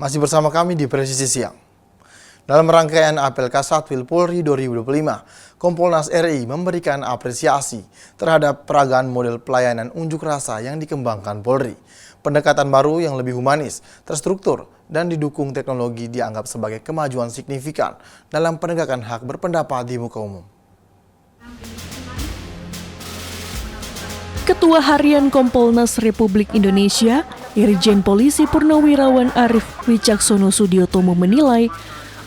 Masih bersama kami di Presisi Siang. Dalam rangkaian apel Kasatwil Polri 2025, Kompolnas RI memberikan apresiasi terhadap peragaan model pelayanan unjuk rasa yang dikembangkan Polri. Pendekatan baru yang lebih humanis, terstruktur, dan didukung teknologi dianggap sebagai kemajuan signifikan dalam penegakan hak berpendapat di muka umum. Ketua Harian Kompolnas Republik Indonesia, Irjen Polisi Purnawirawan Arief Wicaksono Sudiotomo menilai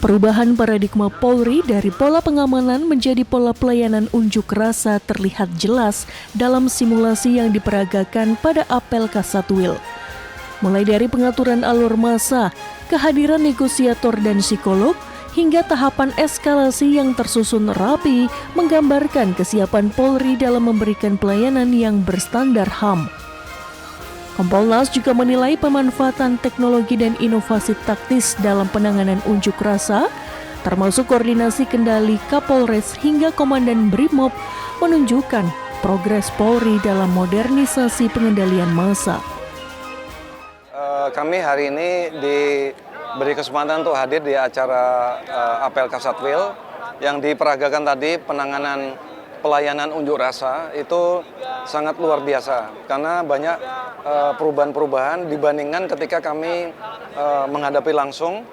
perubahan paradigma Polri dari pola pengamanan menjadi pola pelayanan unjuk rasa terlihat jelas dalam simulasi yang diperagakan pada apel Kasatwil. Mulai dari pengaturan alur massa, kehadiran negosiator dan psikolog, hingga tahapan eskalasi yang tersusun rapi menggambarkan kesiapan Polri dalam memberikan pelayanan yang berstandar HAM. Kompolnas juga menilai pemanfaatan teknologi dan inovasi taktis dalam penanganan unjuk rasa, termasuk koordinasi kendali Kapolres hingga Komandan Brimob, menunjukkan progres Polri dalam modernisasi pengendalian massa. Kami hari ini diberi kesempatan untuk hadir di acara apel Kasatwil yang diperagakan tadi. Penanganan pelayanan unjuk rasa itu sangat luar biasa karena banyak perubahan-perubahan dibandingkan ketika kami menghadapi langsung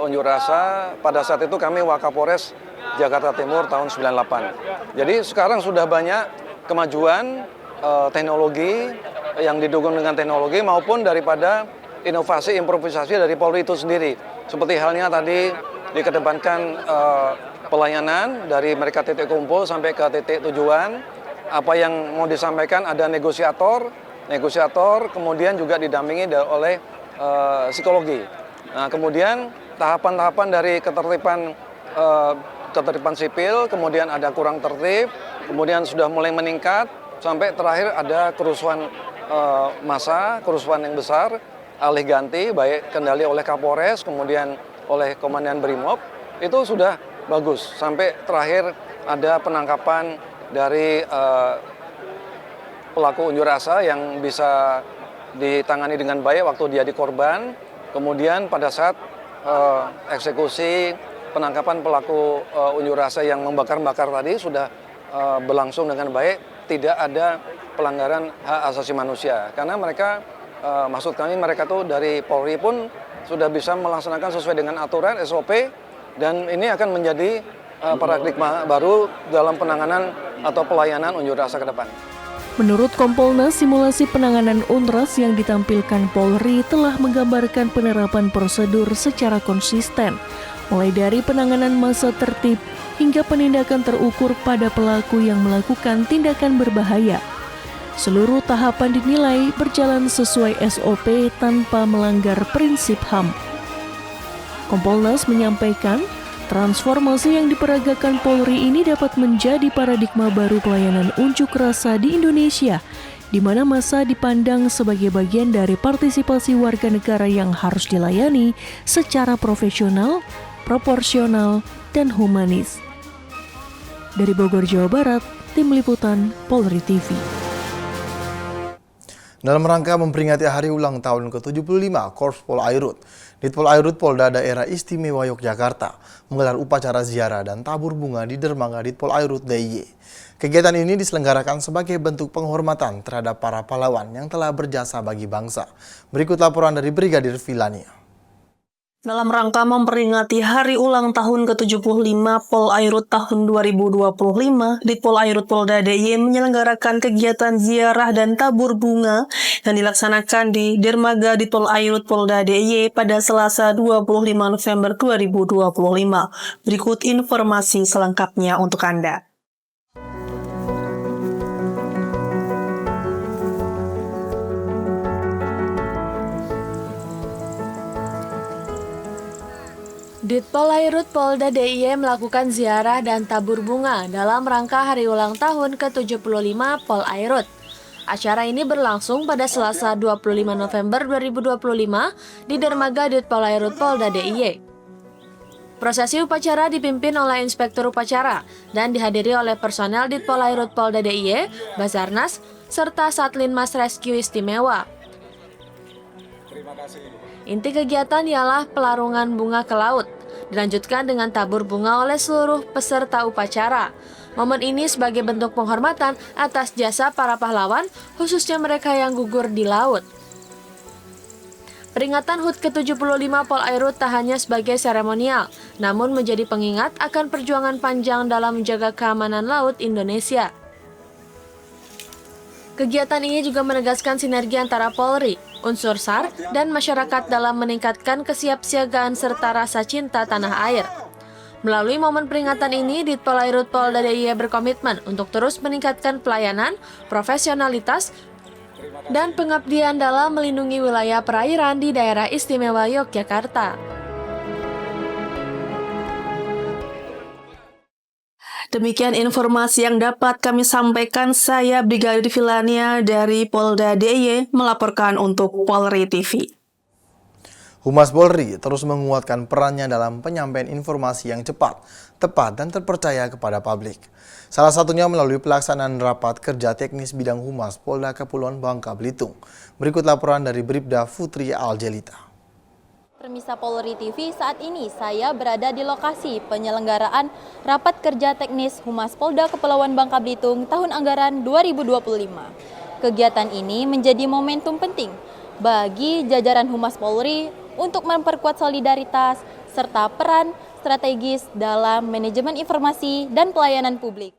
unjuk rasa. Pada saat itu kami Wakapolres Jakarta Timur tahun 98. Jadi sekarang sudah banyak kemajuan teknologi yang didukung dengan teknologi maupun daripada inovasi improvisasi dari Polri itu sendiri. Seperti halnya tadi dikedepankan pelayanan dari mereka titik kumpul sampai ke titik tujuan. Apa yang mau disampaikan ada negosiator, kemudian juga didampingi oleh psikologi. Nah, kemudian tahapan-tahapan dari ketertiban sipil, kemudian ada kurang tertib, kemudian sudah mulai meningkat sampai terakhir ada kerusuhan massa, kerusuhan yang besar, alih ganti baik kendali oleh Kapolres kemudian oleh Komandan Brimob, itu sudah bagus sampai terakhir ada penangkapan dari pelaku unjuk rasa yang bisa ditangani dengan baik waktu dia dikorban. Kemudian pada saat eksekusi penangkapan pelaku unjuk rasa yang membakar-bakar tadi sudah berlangsung dengan baik, tidak ada pelanggaran hak asasi manusia karena mereka maksud kami mereka tuh dari Polri pun sudah bisa melaksanakan sesuai dengan aturan SOP dan ini akan menjadi paradigma baru dalam penanganan atau pelayanan unjuk rasa ke depan. Menurut Kompolnas, simulasi penanganan UNRAS yang ditampilkan Polri telah menggambarkan penerapan prosedur secara konsisten, mulai dari penanganan massa tertib hingga penindakan terukur pada pelaku yang melakukan tindakan berbahaya. Seluruh tahapan dinilai berjalan sesuai SOP tanpa melanggar prinsip HAM. Kompolnas menyampaikan, transformasi yang diperagakan Polri ini dapat menjadi paradigma baru pelayanan unjuk rasa di Indonesia, di mana massa dipandang sebagai bagian dari partisipasi warga negara yang harus dilayani secara profesional, proporsional, dan humanis. Dari Bogor, Jawa Barat, Tim Liputan Polri TV. Dalam rangka memperingati hari ulang tahun ke-75 Korps Pol Airut, Ditpol Airut Polda Daerah Istimewa Yogyakarta menggelar upacara ziarah dan tabur bunga di dermaga Ditpol Airut DIY. Kegiatan ini diselenggarakan sebagai bentuk penghormatan terhadap para pahlawan yang telah berjasa bagi bangsa. Berikut laporan dari Brigadir Vilania. Dalam rangka memperingati hari ulang tahun ke-75 Pol Airut tahun 2025, Ditpol Airut Polda DIY menyelenggarakan kegiatan ziarah dan tabur bunga yang dilaksanakan di Dermaga Ditpol Airut Polda DIY pada Selasa 25 November 2025. Berikut informasi selengkapnya untuk Anda. Ditpol Airut Polda DIY melakukan ziarah dan tabur bunga dalam rangka hari ulang tahun ke-75 Pol Airut. Acara ini berlangsung pada Selasa 25 November 2025 di Dermaga Ditpol Airut Polda DIY. Prosesi upacara dipimpin oleh Inspektur Upacara dan dihadiri oleh personel Ditpol Airut Polda DIY, Basarnas, serta Satlinmas Rescue Istimewa. Terima kasih. Inti kegiatan ialah pelarungan bunga ke laut, dilanjutkan dengan tabur bunga oleh seluruh peserta upacara. Momen ini sebagai bentuk penghormatan atas jasa para pahlawan, khususnya mereka yang gugur di laut. Peringatan HUT ke-75 Polairut tak hanya sebagai seremonial, namun menjadi pengingat akan perjuangan panjang dalam menjaga keamanan laut Indonesia. Kegiatan ini juga menegaskan sinergi antara Polri, unsur SAR, dan masyarakat dalam meningkatkan kesiapsiagaan serta rasa cinta tanah air. Melalui momen peringatan ini, Ditpol Airut Polda DIY berkomitmen untuk terus meningkatkan pelayanan, profesionalitas, dan pengabdian dalam melindungi wilayah perairan di daerah istimewa Yogyakarta. Demikian informasi yang dapat kami sampaikan. Saya Brigadir Filania dari Polda DIY melaporkan untuk Polri TV. Humas Polri terus menguatkan perannya dalam penyampaian informasi yang cepat, tepat, dan terpercaya kepada publik. Salah satunya melalui pelaksanaan rapat kerja teknis bidang Humas Polda Kepulauan Bangka Belitung. Berikut laporan dari Bribda Futri Aljelita. Permisa Polri TV, saat ini saya berada di lokasi penyelenggaraan Rapat Kerja Teknis Humas Polda Kepulauan Bangka Belitung tahun anggaran 2025. Kegiatan ini menjadi momentum penting bagi jajaran Humas Polri untuk memperkuat solidaritas serta peran strategis dalam manajemen informasi dan pelayanan publik.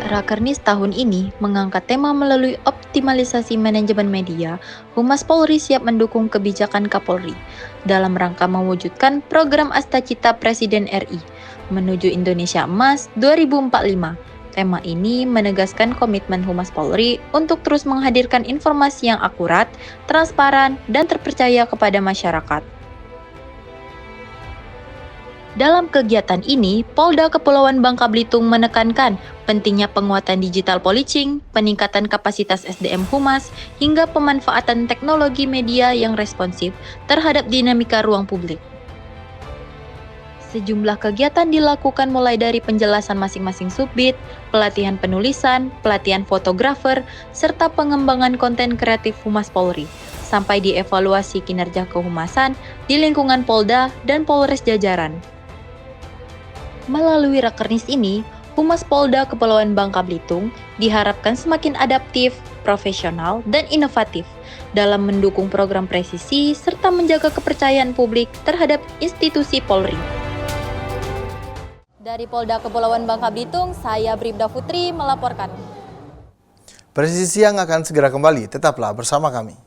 Rakernis tahun ini mengangkat tema melalui optimalisasi manajemen media. Humas Polri siap mendukung kebijakan Kapolri dalam rangka mewujudkan program Astacita Presiden RI menuju Indonesia Emas 2045. Tema ini menegaskan komitmen Humas Polri untuk terus menghadirkan informasi yang akurat, transparan, dan terpercaya kepada masyarakat. Dalam kegiatan ini, Polda Kepulauan Bangka Belitung menekankan pentingnya penguatan digital policing, peningkatan kapasitas SDM Humas, hingga pemanfaatan teknologi media yang responsif terhadap dinamika ruang publik. Sejumlah kegiatan dilakukan mulai dari penjelasan masing-masing subbit, pelatihan penulisan, pelatihan fotografer, serta pengembangan konten kreatif Humas Polri, sampai dievaluasi kinerja kehumasan di lingkungan Polda dan Polres jajaran. Melalui Rakernis ini, Humas Polda Kepulauan Bangka Belitung diharapkan semakin adaptif, profesional, dan inovatif dalam mendukung program presisi serta menjaga kepercayaan publik terhadap institusi Polri. Dari Polda Kepulauan Bangka Belitung, saya Bribda Futri melaporkan. Presisi Siang akan segera kembali, tetaplah bersama kami.